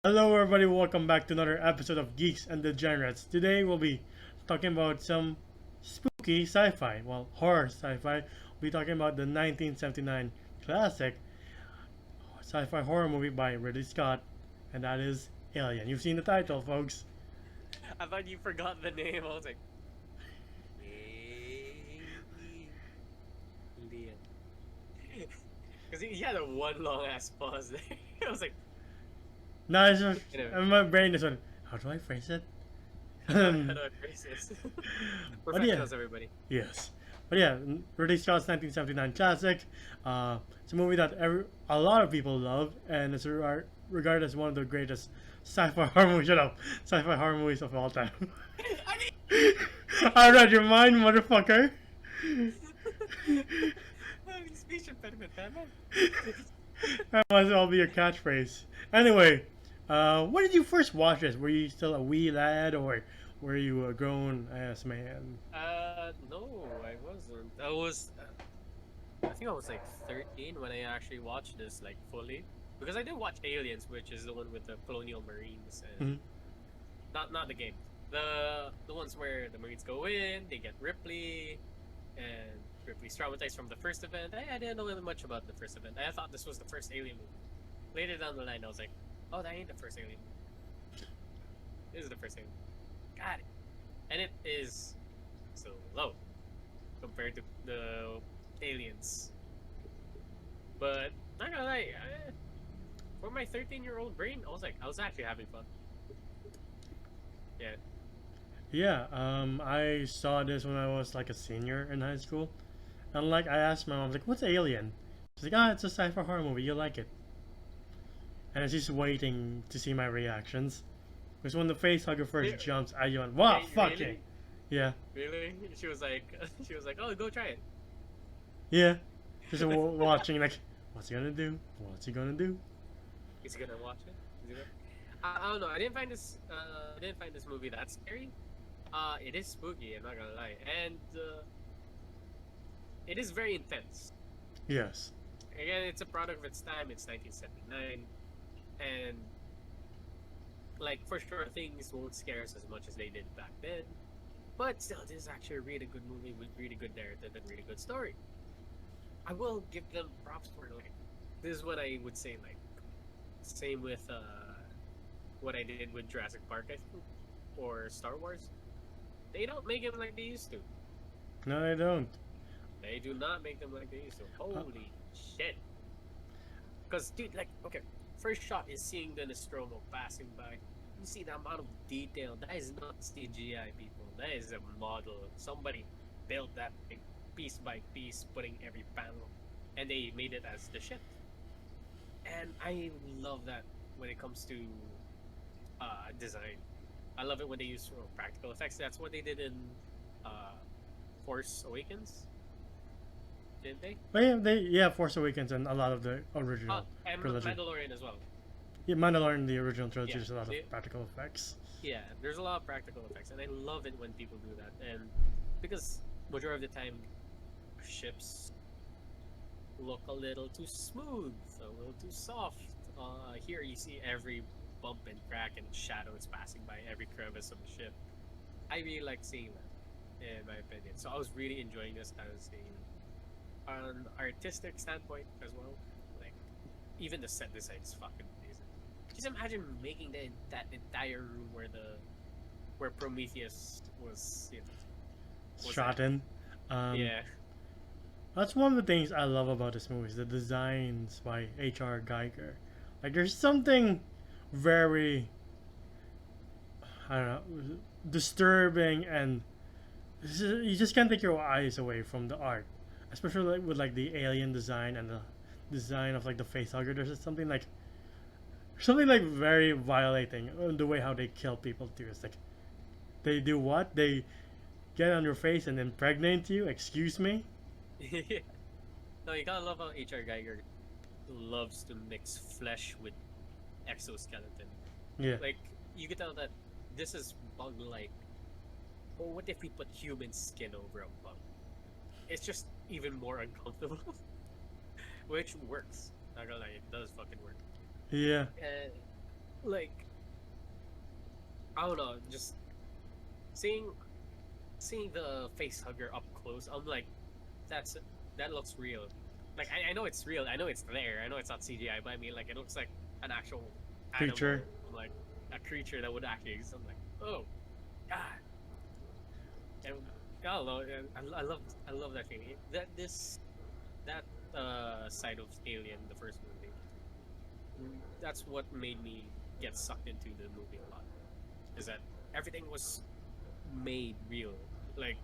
Hello everybody, welcome back to another episode of Geeks and Degenerates. Today we'll be talking about some spooky sci-fi, well horror sci-fi. We'll be talking about the 1979 classic sci-fi horror movie by Ridley Scott, and that is Alien. You've seen the title, folks. I thought you forgot the name. I was like, Alien. Because he had a one long ass pause there. I was like, Now it's just, anyway, in my brain is on, how do I phrase it? how do I phrase this? But yeah, Professionals, everybody. yes. But yeah, Ridley Scott's 1979 classic. It's a movie that a lot of people love, and it's regarded as one of the greatest sci-fi horror movies. Shut up, sci-fi horror movies of all time. I read your mind, motherfucker. Speech impediment, damn it. That must all be your catchphrase. Anyway, when did you first watch this? Were you still a wee lad, or were you a grown ass man? No, I wasn't. I think I was like 13 when I actually watched this like fully. Because I did watch Aliens, which is the one with the colonial marines and not the game. The ones where the Marines go in, they get Ripley, and Ripley's traumatized from the first event. I didn't know really much about the first event. I thought this was the first Alien movie. Later down the line, I was like, oh, that ain't the first Alien movie. This is the first Alien. Got it. And it is so low compared to the Aliens. But not gonna lie, for my 13-year-old brain, I was actually having fun. Yeah. Yeah, I saw this when I was like a senior in high school. And like I asked my mom, like, what's Alien? She's like, it's a sci-fi horror movie, you like it. And she's waiting to see my reactions. Because when the face hugger first jumps, I went, wow, fuck Really? it. Yeah. Really? She was like, oh, go try it. Yeah. Just watching, like, what's he gonna do? What's he gonna do? Is he gonna watch it? Is he gonna... I don't know. I didn't find this. I didn't find this movie that scary. It is spooky. I'm not gonna lie, and it is very intense. Yes. Again, it's a product of its time. It's 1979, and like for sure, things won't scare us as much as they did back then. But still, this is actually a really good movie with really good narrative and really good story. I will give them props for like this is what I would say like same with what I did with Jurassic Park I think or Star Wars. They don't make them like they used to. No, they don't. They do not make them like they used to. Holy shit! Because dude, like okay, first shot is seeing the Nostromo passing by. You see the amount of detail. That is not CGI, people. That is a model. Somebody built that thing piece by piece, putting every panel, and they made it as the ship. And I love that when it comes to design. I love it when they use practical effects. That's what they did in uh, Force Awakens, didn't they? But yeah, Force Awakens and a lot of the original And trilogy. Mandalorian as well. Yeah, Mandalorian, the original trilogy, Yeah, there's a lot of practical effects. yeah. There's a lot of practical effects, and I love it when people do that. And because majority of the time, ships look a little too smooth, a little too soft. Here you see every bump and crack and shadow is passing by every crevice of the ship. I really like seeing that, in my opinion. So I was really enjoying this as an artistic standpoint as well. Like even the set design is fucking amazing. Just imagine making that entire room where Prometheus was, Shot in. yeah. That's one of the things I love about this movie is the designs by H.R. Geiger. Like there's something very, I don't know, disturbing, and you just can't take your eyes away from the art, especially like with like the alien design and the design of like the facehugger. There's just something like very violating the way how they kill people too. It's like they do what they get on your face and impregnate you. Excuse me. No, you gotta love how H.R. Geiger loves to mix flesh with exoskeleton. Yeah. Like you can tell that this is bug-like. But what if we put human skin over a bug? It's just even more uncomfortable, which works. Not gonna lie, it does fucking work. Yeah. like I don't know, just seeing seeing the face hugger up close, I'm like, that's that looks real. Like I know it's real. I know it's there. I know it's not CGI, but I mean, like, it looks like an actual Creature. animal, like a creature that would actually exist. I'm like, oh god, and I don't know. And I love that thing. That side of Alien, the first movie. That's what made me get sucked into the movie a lot. Is that everything was made real. Like,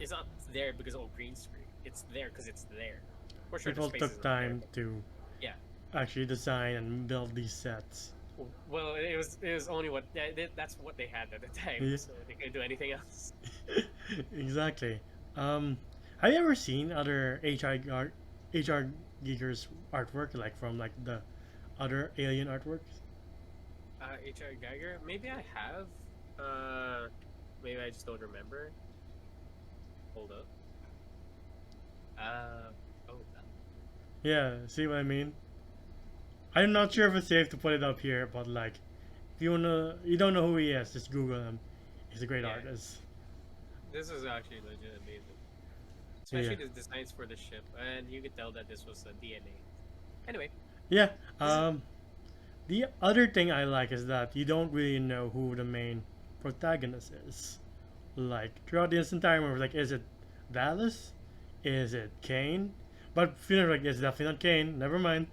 it's not there because of green screen. It's there because it's there. For sure, the People space is took not there, time but to yeah. actually design and build these sets. Well, it was only what that's what they had at the time, Yeah. so they couldn't do anything else. Exactly. Um, have you ever seen other HR Giger's artwork, like from like the other Alien artworks? H.R. Geiger, maybe I have. Maybe I just don't remember. Hold up. Oh, Yeah, see what I mean? I'm not sure if it's safe to put it up here, but like, if you don't know who he is, just Google him. He's a great yeah. artist. This is actually legit amazing. Yeah, Especially the designs for the ship, and you could tell that this was a DNA. Anyway, yeah. this is The other thing I like is that you don't really know who the main protagonist is. Like throughout this entire movie, like, is it Dallas? Is it Kane? But feeling like it's definitely not Kane. Never mind.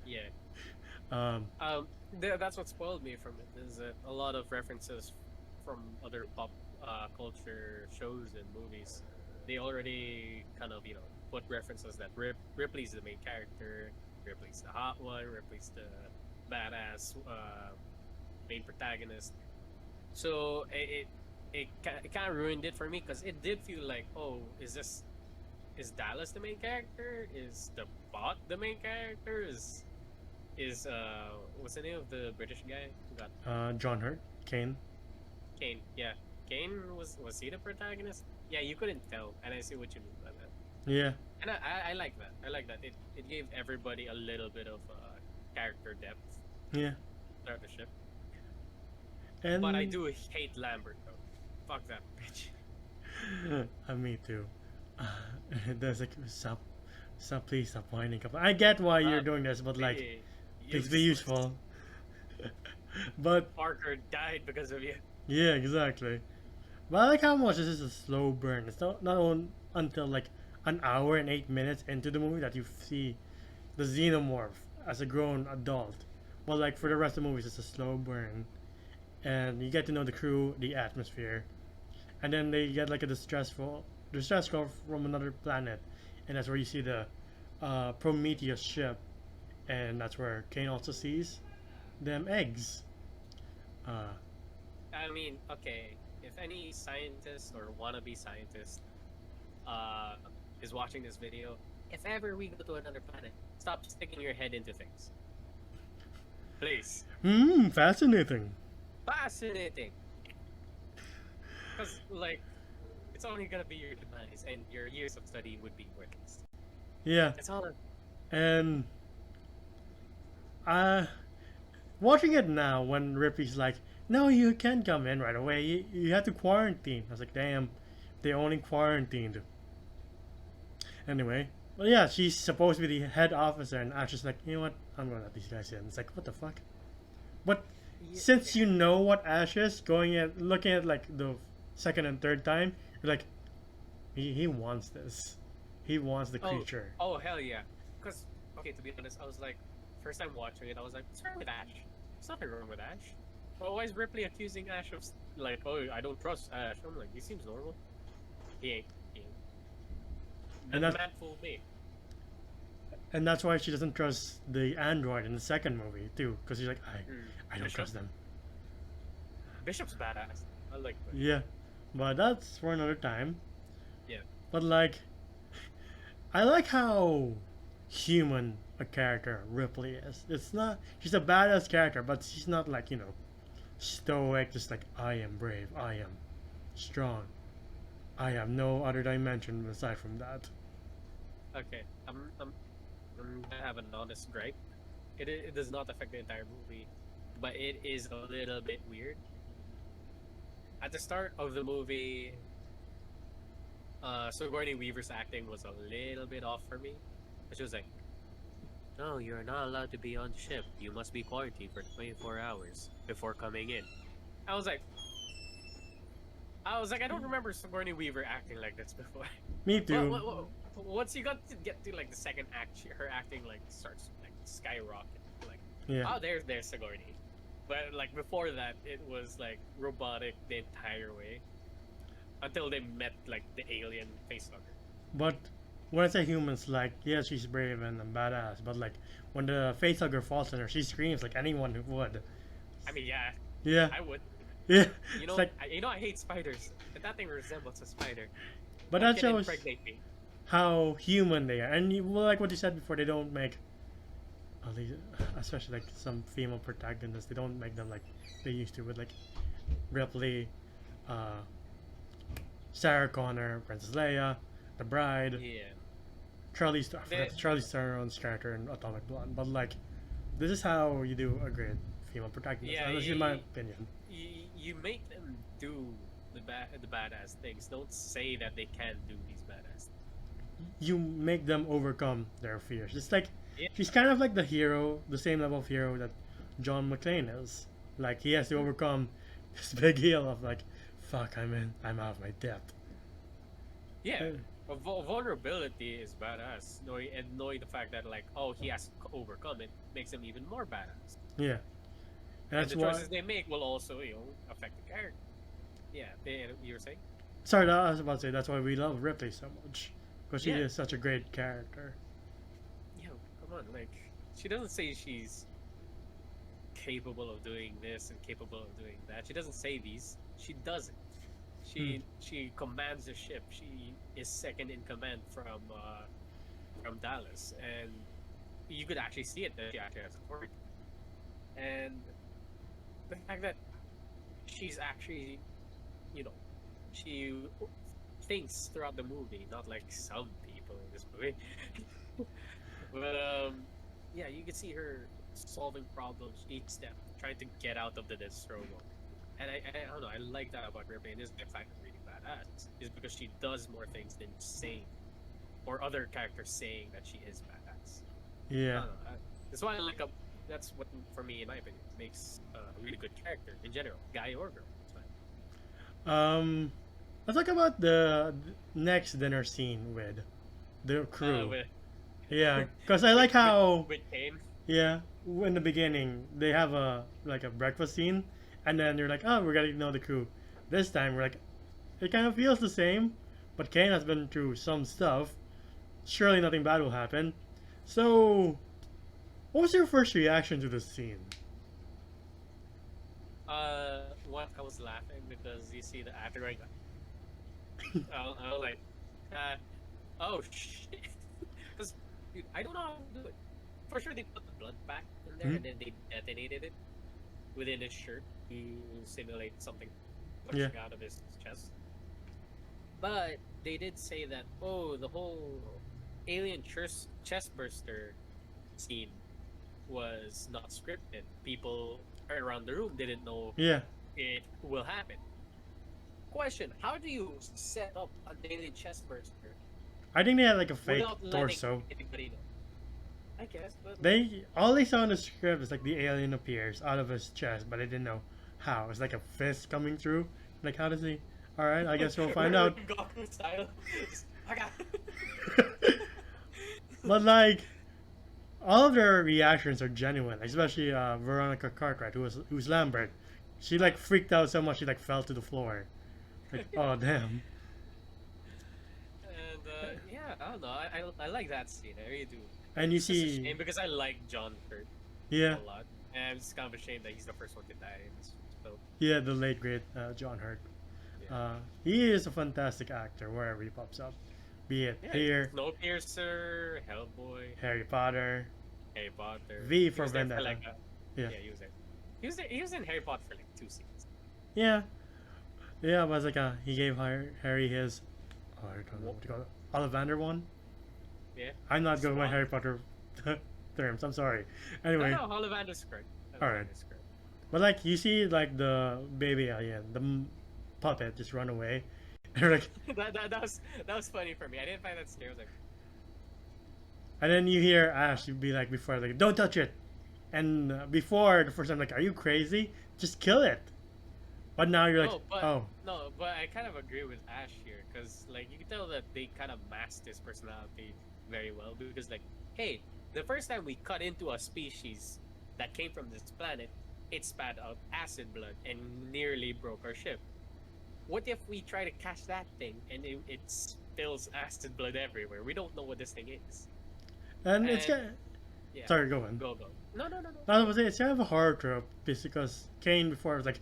yeah. Um, That's what spoiled me from it. Is that a lot of references from other pop culture shows and movies. They already kind of put references that Ripley's the main character, Ripley's the hot one, Ripley's the badass main protagonist. So it kind of ruined it for me because it did feel like, oh, is Dallas the main character? Is the bot the main character? Is what's the name of the British guy? Forgot. John Hurt, Kane. Kane. Yeah, Kane was he the protagonist? Yeah, you couldn't tell, and I see what you mean by that. Yeah, And I like that. I like that. It gave everybody a little bit of character depth yeah. throughout the ship. And But I do hate Lambert though. Fuck that bitch. me too. There's like please stop whining. I get why you're doing this, but like, Be please be useless. useful. But Parker died because of you. yeah, exactly. But I like how much this is a slow burn. It's not on until like an hour and 8 minutes into the movie that you see the xenomorph as a grown adult. But like for the rest of the movie, it's just a slow burn, and you get to know the crew, the atmosphere, and then they get like a distress call from another planet, and that's where you see the Prometheus ship, and that's where Kane also sees them eggs. Uh, I mean, okay, if any scientist or wannabe scientist uh, is watching this video, if ever we go to another planet, stop sticking your head into things. Please. Fascinating. Fascinating. Because, like, it's only gonna be your demise, and your years of study would be worthless. Yeah, That's all. and uh, watching it now when Ripley's like, "No, you can't come in right away. You have to quarantine." I was like, "Damn, they only quarantined." Anyway, well, yeah, she's supposed to be the head officer, and Ash is like, "You know what? I'm gonna let these guys in." It's like, what the fuck? But since you know what Ash is, looking at like the second and third time, you're like, he wants this. He wants the creature. Oh, hell yeah. Because, okay, to be honest, I was like, first time watching it, I was like, what's wrong with Ash? There's nothing wrong with Ash. But why is Ripley accusing Ash of, like, oh, I don't trust Ash? I'm like, he seems normal. He ain't. And The that- man fooled me. And that's why she doesn't trust the android in the second movie too, because she's like, I don't Bishop? trust them. Bishop's badass. I like that. Yeah, but that's for another time. Yeah. But like, I like how human a character Ripley is. It's not she's a badass character, but she's not like stoic. Just like, I am brave, I am strong, I have no other dimension aside from that. Okay, I'm gonna have an honest gripe. It does not affect the entire movie, but it is a little bit weird. At the start of the movie, Sigourney Weaver's acting was a little bit off for me. She was like, "No, you're not allowed to be on ship. You must be quarantined for 24 hours before coming in." I was like, I don't remember Sigourney Weaver acting like this before. Me too. Once you got to get to like the second act, her acting like starts like skyrocket. Like, Yeah. oh, there's Sigourney. But like before that, it was like robotic the entire way until they met like the alien facehugger. But when I say humans, like, yeah, she's brave and badass, but like when the facehugger falls on her, she screams like anyone who would. I mean, yeah, Yeah. I would. Yeah. You It's know, like, I hate spiders. But that thing resembles a spider. but That that can shows impregnate me. how human they are. And well, like what you said before, they don't make, at least, especially like some female protagonists, they don't make them like they used to with like Ripley, uh, Sarah Connor, Princess Leia, the Bride, Yeah. Charlize Theron's character in Atomic Blonde. But like, this is how you do a great female protagonist. Yeah, This is my opinion. You make them do the badass things. Don't say that they can't do these badass things. You make them overcome their fears. It's like Yeah. she's kind of like the hero, the same level of hero that John McClane is. Like he has to overcome this big hill of like, fuck, I'm out of my depth. Yeah. Vulnerability is badass. Knowing the fact that like, oh, he has to overcome it makes him even more badass. Yeah, And that's the why. choices they make will also, affect the character. Yeah, you were saying? Sorry, I was about to say that's why we love Ripley so much because she Yeah. is such a great character. Yo, come on, like she doesn't say she's capable of doing this and capable of doing that. She doesn't say these. She does it. She commands the ship. She is second in command from Dallas, and you could actually see it that she actually has authority. And the fact that she's actually, she thinks throughout the movie, not like some people in this movie. But yeah, you can see her solving problems each step, trying to get out of the Nostromo. And I don't know, I like that about Ripley, and this is the fact that really badass is because she does more things than saying, or other characters saying that she is badass. I Yeah. don't know. That's why I like that's what, for me, in my opinion, makes a really good character in general, guy or girl. It's fine. Let's talk about the next dinner scene with the crew. With, Yeah, because I like how with Kane. yeah, in the beginning they have a breakfast scene, and then you're like, oh, we're getting to know the crew. This time we're like, it kind of feels the same, but Kane has been through some stuff. Surely nothing bad will happen. So, what was your first reaction to this scene? What I was laughing because you see the actor right. I was like, oh shit. Because I don't know how to do it. For sure, they put the blood back in there and then they detonated it within his shirt to simulate something pushing out of his chest. But they did say that, oh, the whole alien chest burster scene was not scripted. People around the room didn't know Yeah, it will happen. Question: how do you set up a alien chest burster I think they had like a fake without letting torso. anybody know? I guess, but All they saw in the script is like the alien appears out of his chest, but they didn't know how. It's like a fist coming through. Like, how does he? All right, I guess we'll find out. Goku style. I got. But like, all of their reactions are genuine, especially Veronica Cartwright, who's Lambert. She like freaked out so much she like fell to the floor. Like, oh damn. And yeah, I don't know. I like that scene. I really do. And you It's just a see, shame because I like John Hurt yeah, a lot, and it's kind of a shame that he's the first one to die in this film. yeah, the late great John Hurt. Yeah. He is a fantastic actor wherever he pops up, be it Yeah, here, Snowpiercer, Hellboy, Harry Potter, Harry Potter. V He for was there Vendetta. like Yeah. yeah, he was there. He was in Harry Potter for like 2 seasons. Yeah, yeah, it was like he gave Harry his, oh, I don't know what to call it, Ollivander one. Yeah. I'm not good with my Swan. Harry Potter terms. I'm sorry. Anyway, No, Ollivander's correct. Alright. Ollivander's correct. But like you see like the baby alien, the puppet just run away. And like, that was funny for me. I didn't find that scary. I was like, and then you hear Ash be like before like, "Don't touch it," and before the first time like, "Are you crazy? Just kill it." But now you're like, no, but "Oh, no, but I kind of agree with Ash here because like you can tell that they kind of masked his personality very well because like, hey, the first time we cut into a species that came from this planet, it spat out acid blood and nearly broke our ship. What if we try to catch that thing and it spills acid blood everywhere? We don't know what this thing is. and it's And kind of, yeah, sorry, go on." go. No, no, no, no. I was saying it's kind of a horror trope because Kane before was like,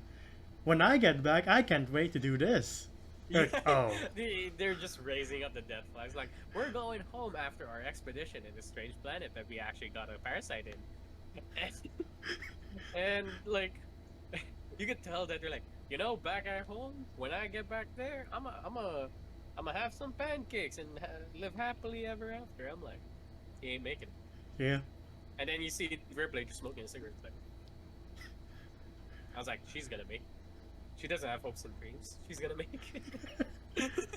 "When I get back, I can't wait to do this." Like, oh, They're just raising up the death flags. Like, we're going home after our expedition in this strange planet that we actually got a parasite in. And like, you could tell that they're like, back at home, when I get back there, I'm a have some pancakes and live happily ever after. I'm like, he ain't making it. yeah. And then you see Ripley just smoking a cigarette. Like, I was like, she's gonna make it. She doesn't have hopes and dreams. She's gonna make it.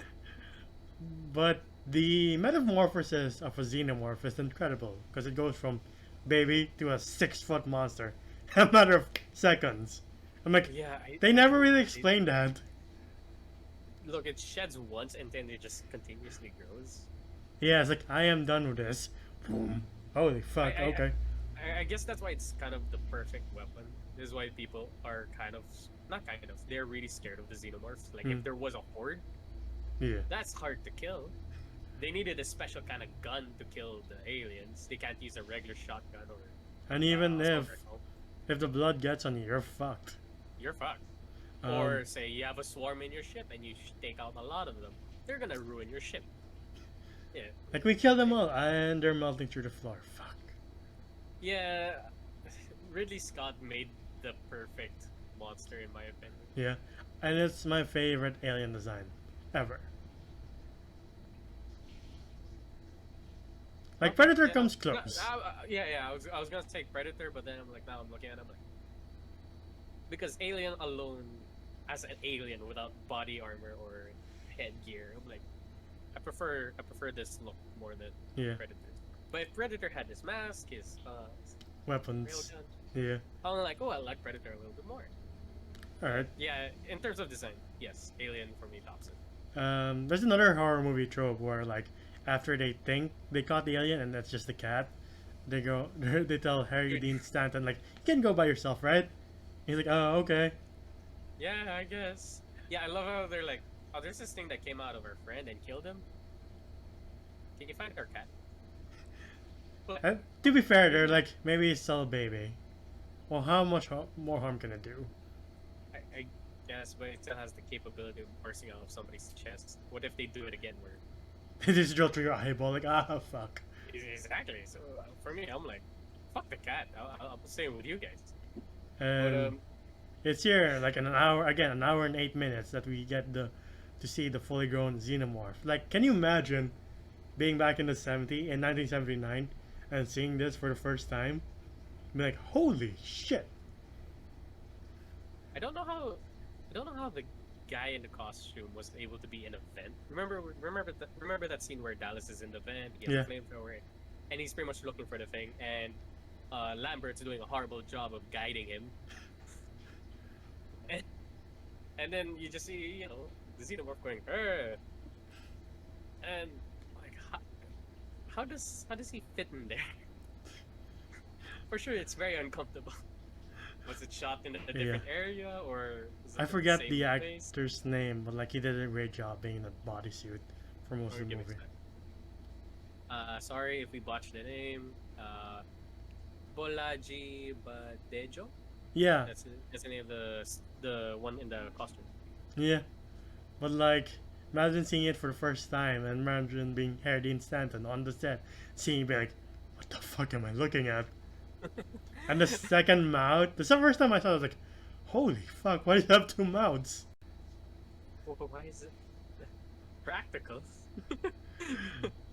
But the metamorphosis of a xenomorph is incredible because it goes from baby to a 6 foot monster in a matter of seconds. I'm like, Yeah, they never really explained that. Look, it sheds once and then it just continuously grows. Yeah, it's like, I am done with this. Boom. Holy fuck, okay. I guess that's why it's kind of the perfect weapon. This is why people are not kind of, they're really scared of the xenomorphs. Like, if there was a horde, Yeah. that's hard to kill. They needed a special kind of gun to kill the aliens. They can't use a regular shotgun or. And even assault rifle. if the blood gets on you, you're fucked. You're fucked. Or say you have a swarm in your ship and you take out a lot of them, they're gonna ruin your ship. Yeah. Like, we kill them all and they're melting through the floor. Fuck. Yeah, Ridley Scott made the perfect monster in my opinion. Yeah. And it's my favorite alien design ever. Like, Predator comes close. I was gonna take Predator, but then I'm like, now I'm looking at it, I'm like, because Alien alone, as an alien without body armor or headgear, I'm like, I prefer this look more than Predator. But if Predator had his mask, his Weapons. railgun, Yeah. I'm like, oh, I like Predator a little bit more. Alright. Yeah, in terms of design, yes, Alien for me tops it. There's another horror movie trope where, like, after they think they caught the alien and that's just a cat, they tell Harry Dean Stanton, like, you can go by yourself, right? He's like, oh, okay. Yeah, I guess. Yeah, I love how they're like, oh, there's this thing that came out of our friend and killed him. Can you find our cat? And to be fair, they're like, maybe it's still a baby. Well, how much more harm can it do? I guess, but it still has the capability of bursting out of somebody's chest. What if they do it again where... They just drill through your eyeball, like, fuck. Exactly. So for me, I'm like, fuck the cat. I'll stay with you guys. And it's here, like, in an hour and 8 minutes that we get to see the fully grown xenomorph. Like, can you imagine being back in 1979 and seeing this for the first time? Be like, holy shit. I don't know how the guy in the costume was able to be in a vent. Remember that scene where Dallas is in the vent, he has a flamethrower, and he's pretty much looking for the thing, and Lambert's doing a horrible job of guiding him. And then you just see, the xenomorph going, Urgh! And like, how does he fit in there? For sure, it's very uncomfortable. Was it shot in a different area, or was it I forget same the place? actor's name, but like he did a great job being in a bodysuit for most of the movie. Sorry if we botched the name. Bolaji Badejo. Yeah. That's the name of the one in the costume. Yeah. But like, imagine seeing it for the first time, and imagine being Harry Dean Stanton on the set, seeing it be like, what the fuck am I looking at? And the second mouth, the first time I saw it, I was like, holy fuck, why do you have 2 mouths? Well, why is it practical?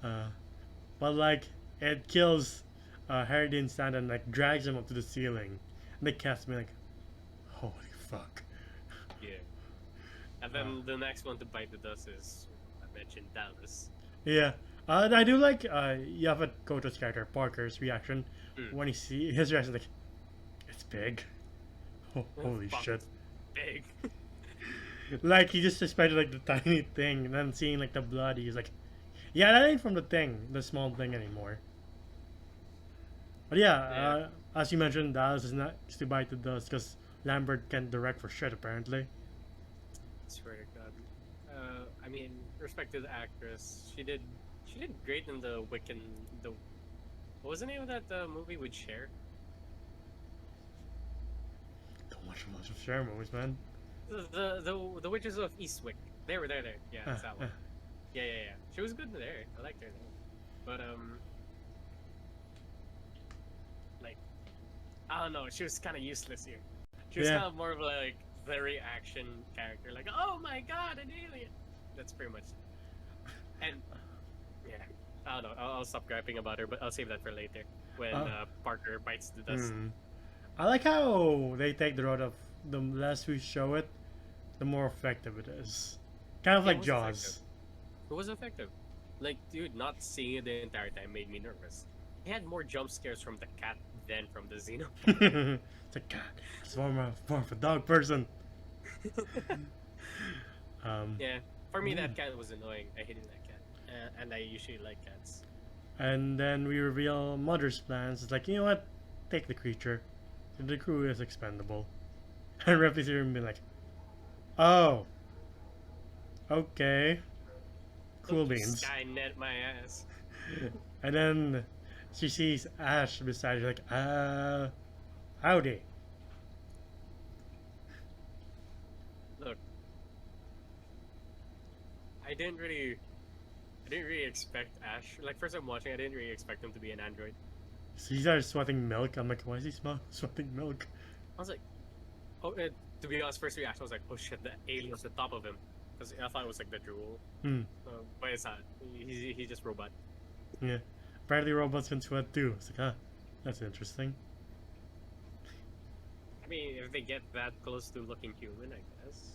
But like, it kills Harry Dean Stanton, like drags him up to the ceiling. And the cat's me like, Holy fuck. Yeah. And then the next one to bite the dust is, I mentioned Dallas. Yeah. I do like Yaphet Koto's character, Parker's reaction when he see his reaction like, it's big. Oh, holy Fuck, shit. it's big. Like he just suspected like the tiny thing, and then seeing like the blood, he's like, yeah, that ain't from the small thing anymore. But yeah, as you mentioned, Dallas is not to bite the dust because Lambert can't direct for shit apparently. Swear to God. I mean, respect to the actress, she did great in the Wiccan. What was the name of that movie with Cher? Don't watch much of Cher movies, man. The Witches of Eastwick. There. Yeah, that's that one. Yeah. She was good there. I liked her there. But like, I don't know. She was kind of useless here. She was kind of more of like very action character. Like, oh my god, an alien. That's pretty much. And yeah, I don't know. I'll stop griping about her, but I'll save that for later when Parker bites the dust. I like how they take the road of the less we show it, the more effective it is. Kind of like Jaws. Effective. It was effective. Like, dude, not seeing it the entire time made me nervous. He had more jump scares from the cat than from the Xeno. It's a cat. It's more of a dog person. Yeah, for me that cat was annoying. I hated that cat, and I usually like cats. And then we reveal Mother's plans. It's like, you know what? Take the creature. The crew is expendable. And Ripley's even been like, oh, okay, cool beans. Skynet my ass. And then she sees Ash beside her, like, howdy. Look, I didn't really expect Ash. Like, first I'm watching, I didn't really expect him to be an android. So he started sweating milk. I'm like, why is he sweating milk? I was like, oh, to be honest, first reaction was like, oh shit, the alien's on top of him. Because I thought it was like the drool. But it's not. He's just robot. Yeah. Apparently robots can sweat too. It's like, that's interesting. I mean, if they get that close to looking human,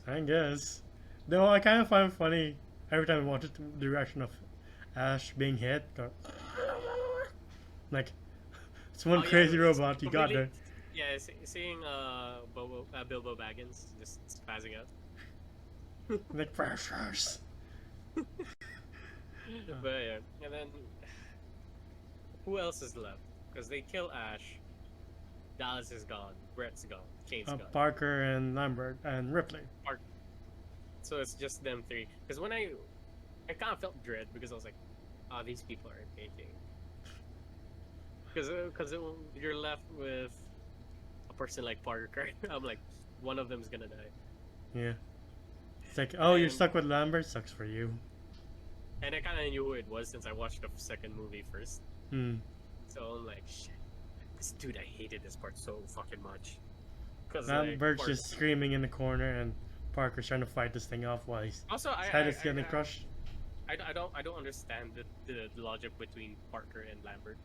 I guess. Though I kind of find it funny every time I watch it, the reaction of Ash being hit. Like, it's one crazy robot you got there. Yeah, seeing Bilbo Baggins just spazzing out. Like, precious. But yeah, and then who else is left? Because they kill Ash. Dallas is gone. Brett's gone. Kane's gone. Parker and Lambert and Ripley. So it's just them three. Because when I kind of felt dread because I was like, oh, these people are making. Because you're left with a person like Parker. I'm like, one of them's gonna die. Yeah. It's like, oh, you're stuck with Lambert? Sucks for you. And I kind of knew who it was since I watched the second movie first. So I'm like, shit. This dude, I hated this part so fucking much. Lambert's like, just screaming in the corner and Parker's trying to fight this thing off while his head is getting crushed. I don't understand the logic between Parker and Lambert.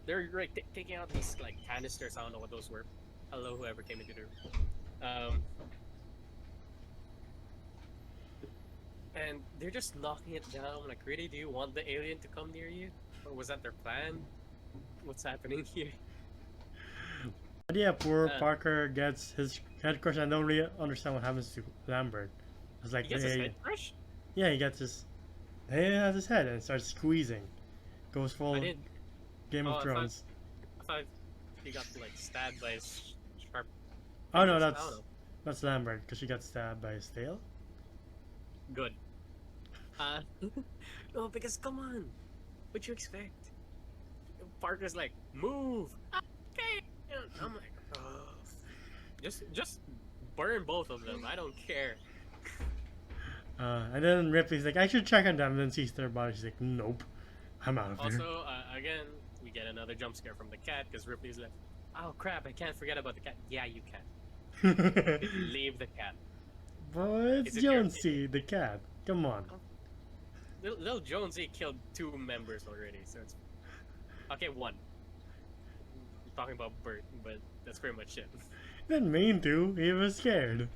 They're like taking out these like canisters. I don't know what those were. Hello, whoever came into the room. And they're just knocking it down. Like, really, do you want the alien to come near you, or was that their plan? What's happening here? But yeah, poor Parker gets his head crushed. I don't really understand what happens to Lambert. It's like he gets his head crushed? Yeah, he gets his. He has his head and starts squeezing. Goes full Game of Thrones. I thought he got like stabbed by his sharp. Oh no, that's Lambert because she got stabbed by his tail. Good. No, because come on, what you expect? Parker's like, move. Okay. I'm like, oh. Just burn both of them. I don't care. And then Ripley's like, I should check on them. And then sees their body. She's like, nope, I'm out of here. Also, again, we get another jump scare from the cat because Ripley's like, oh crap, I can't forget about the cat. Yeah, you can. Leave the cat. But it's Jonesy, the cat. Come on. Little Jonesy killed 2 members already, so it's okay. 1. talking about Bert, but that's pretty much it. Didn't mean to. He was scared.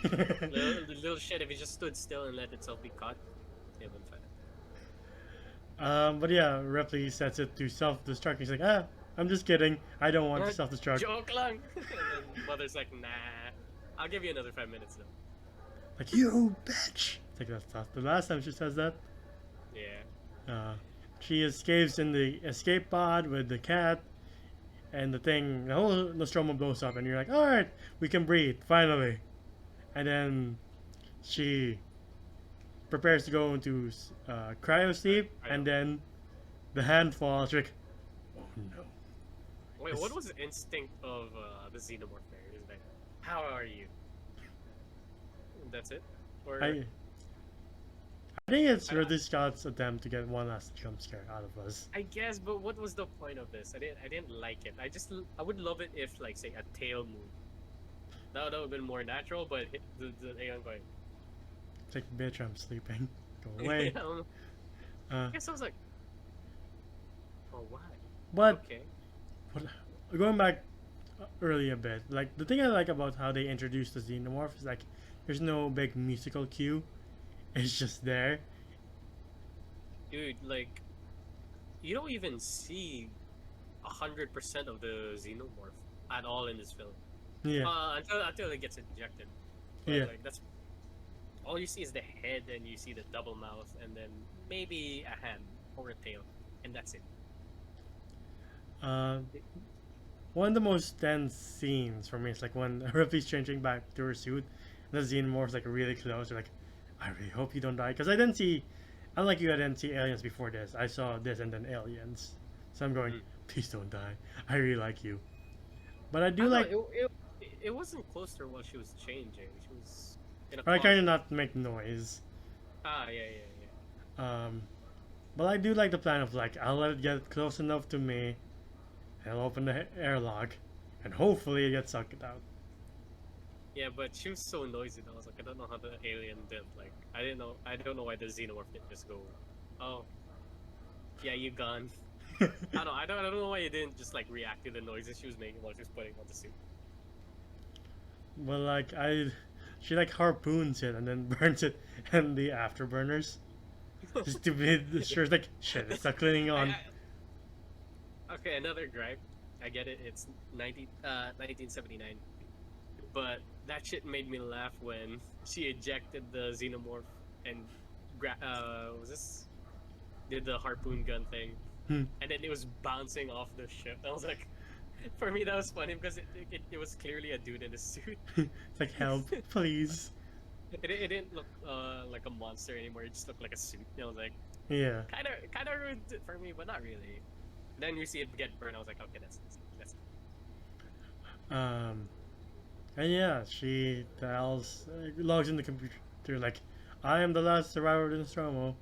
Little shit, if he just stood still and let itself be caught, it would fine. But yeah, Ripley sets it to self-destruct. He's like, I'm just kidding. I don't want to self-destruct. Joke lang! And then Mother's like, nah, I'll give you another 5 minutes though. Like, you bitch! It's like that's the last time she says that. Yeah. She escapes in the escape pod with the cat, and the whole Nostromo blows up, and you're like, alright, we can breathe, finally. And then she prepares to go into cryo sleep, and then the hand falls. Like, oh no. Wait, what was the instinct of the xenomorph there? Is like, how are you? That's it? Or I think it's Ridley Scott's attempt to get one last jump scare out of us. I guess, but what was the point of this? I didn't like it. I would love it if, like, say, a tail moved. That would have been more natural, but the Aeon going. It's like, bitch, I'm sleeping. Go away. I guess I was like, oh, why? But Okay. going back early a bit, like the thing I like about how they introduced the xenomorph is like, there's no big musical cue. It's just there. Dude, like, you don't even see 100% of the xenomorph at all in this film. Yeah. Until it gets injected. But, Yeah. like, that's all you see is the head, and you see the double mouth, and then maybe a hand or a tail, and that's it. One of the most tense scenes for me is like when Ripley's changing back to her suit, and the xenomorph's like really close. You're like, I really hope you don't die, because I didn't see, unlike you, I didn't see Aliens before this. I saw this and then Aliens, so I'm going, please don't die. I really like you, but I do like. It wasn't close to her while she was changing. She was in a I closet. kind of not make noise. Yeah. But I do like the plan of like, I'll let it get close enough to me, and I'll open the airlock, and hopefully it gets sucked out. Yeah, but she was so noisy. I was like, I don't know how the alien did. Like, I don't know why the xenomorph didn't just go, oh, yeah, you gone. I don't know why it didn't just like react to the noises she was making while she was putting on the suit. But like she like harpoons it and then burns it in the afterburners. Just to be sure, it's like shit. It's not cleaning on. Okay, another gripe. I get it. It's 1979, but that shit made me laugh when she ejected the xenomorph and did the harpoon gun thing, and then it was bouncing off the ship. I was like. For me, that was funny because it was clearly a dude in a suit. It's like, help, please. It didn't look like a monster anymore. It just looked like a suit. And I was like, yeah, kind of ruined it for me, but not really. Then you see it get burned. I was like, okay, that's and yeah, she logs in the computer like, I am the last survivor of the Nostromo.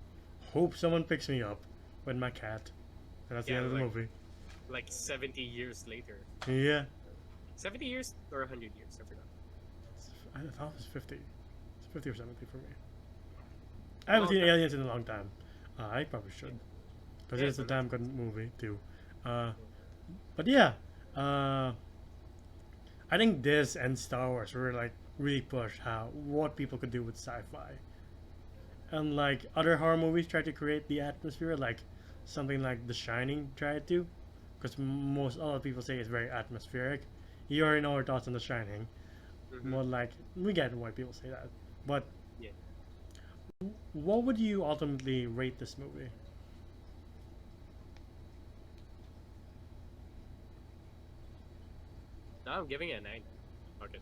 Hope someone picks me up with my cat. And that's the end of the movie. Like 70 years later. Yeah. 70 years or 100 years? I forgot. I thought it was 50. It's 50 or 70 for me. I haven't seen Aliens in a long time. I probably should. Because it's a damn good movie, too. But yeah. I think this and Star Wars were like really pushed what people could do with sci-fi. And like other horror movies try to create the atmosphere, like something like The Shining tried to. Because a lot of people say it's very atmospheric. You already know our thoughts on The Shining. But like, we get why people say that. But yeah. What would you ultimately rate this movie? No, I'm giving it a 9. Okay.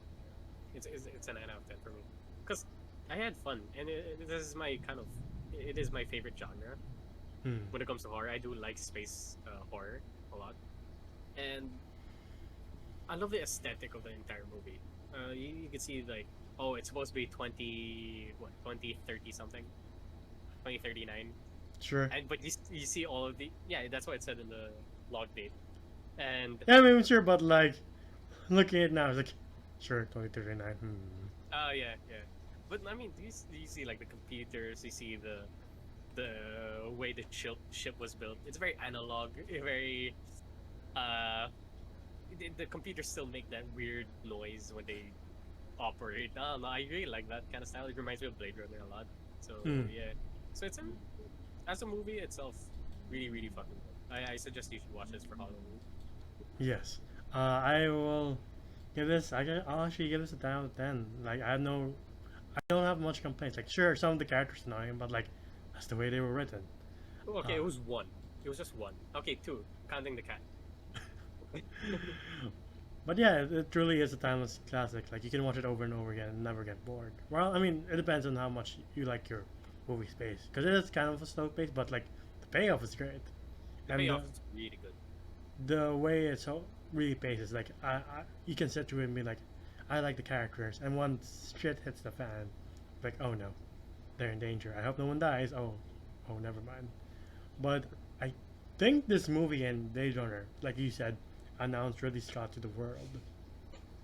It's a 9 out of 10 for me. Because I had fun. And this is my it is my favorite genre. When it comes to horror. I do like space horror a lot, and I love the aesthetic of the entire movie. You can see like, oh, it's supposed to be 2030 something, 2039. Sure. But you see all of the that's what it said in the log date, and yeah, I mean, sure, but like looking at it now, it's like, sure, 2039. Yeah. But I mean, do you see like the computers? You see the way the ship was built. It's very analog, very the computers still make that weird noise when they operate. I don't know. I really like that kind of style. It reminds me of Blade Runner a lot. So yeah. So it's as a movie itself, really really fucking good. I suggest you should watch this for Halloween. Yes. I will give this. I'll actually give this a 10 out of 10. Like I don't have much complaints. Like sure, some of the characters annoying, but like that's the way they were written. Okay, it was one. It was just one. Okay, two, counting the cat. But yeah, it truly is a timeless classic. Like you can watch it over and over again and never get bored. Well, I mean, it depends on how much you like your movie space, because it is kind of a slow pace, but like the payoff is great. The And payoff is really good. the way it's so really paces, like you can sit through it and be like, I like the characters, and once shit hits the fan, like oh no, they're in danger. I hope no one dies. Oh, never mind. But I think this movie and Blade Runner, like you said, announced Ridley Scott to the world,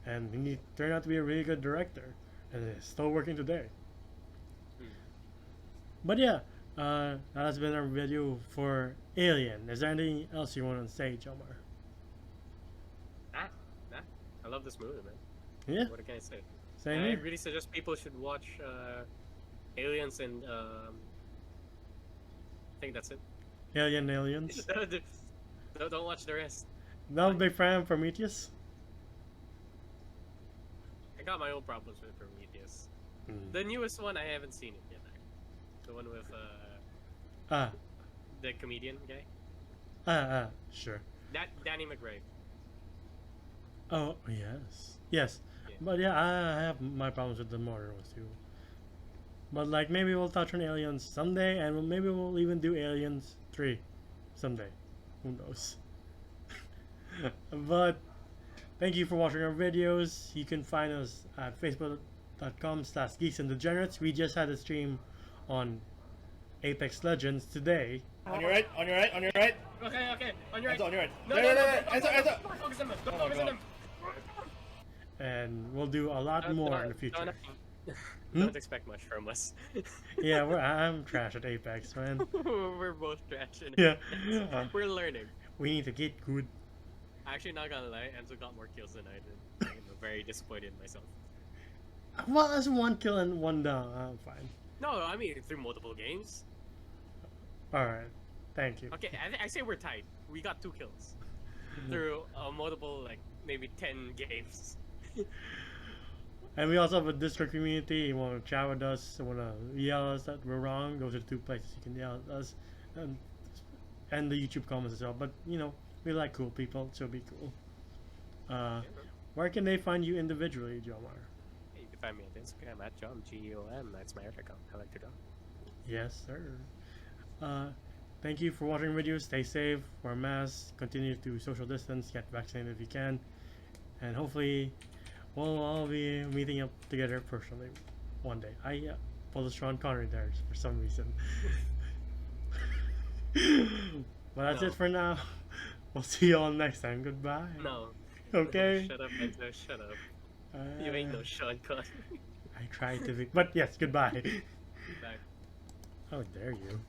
and he turned out to be a really good director, and is still working today. But yeah, that has been our video for Alien. Is there anything else you want to say, Jomar? Nah. I love this movie, man. Yeah, What can I say? same I here. really suggest people should watch Aliens and I think that's it. Aliens. Don't watch the rest. Not a big fan of Prometheus. I got my own problems with Prometheus. Mm. The newest one, I haven't seen it yet. The one with Ah, the comedian guy, sure. Danny McBride. Oh yes. Yeah. But yeah, I have my problems with the modern ones too. But like maybe we'll touch on Aliens someday, and maybe we'll even do Aliens 3 someday. Who knows? But thank you for watching our videos. You can find us at facebook.com/geeksanddegenerates. We just had a stream on Apex Legends today. On your right, on your right, on your right. Okay. On your right. Enzo, on your right. No, There. don't Enzo. focus on them. Don't Oh my focus on God. them. And we'll do a lot more in the future. Don't expect much from us. Yeah, I'm trash at Apex, man. We're both trash. In Yeah. We're learning. We need to get good. Actually, not gonna lie, Enzo got more kills than I did. I'm very disappointed in myself. Well, that's one kill and one down. I'm fine. No, I mean through multiple games. Alright. Thank you. Okay, I say we're tied. We got 2 kills through multiple, like maybe 10 games. And we also have a Discord community. You want to chat with us, you want to yell at us that we're wrong, those are the 2 places you can yell at us. And the YouTube comments as well. But, you know, we like cool people, so be cool. Where can they find you individually, Jomar? Hey, you can find me on Instagram at John GEOM. That's my Twitter account. I like to draw. Yes, sir. Thank you for watching videos. Stay safe, wear masks, continue to social distance, get vaccinated if you can, and hopefully we'll all be meeting up together personally one day. I pulled a Sean Connery there for some reason. But that's it for now. We'll see you all next time. Goodbye. No. Okay. Shut up, Enzo. Shut up. You ain't no Sean Connery. I tried to be, but yes, goodbye. Bye. How dare you?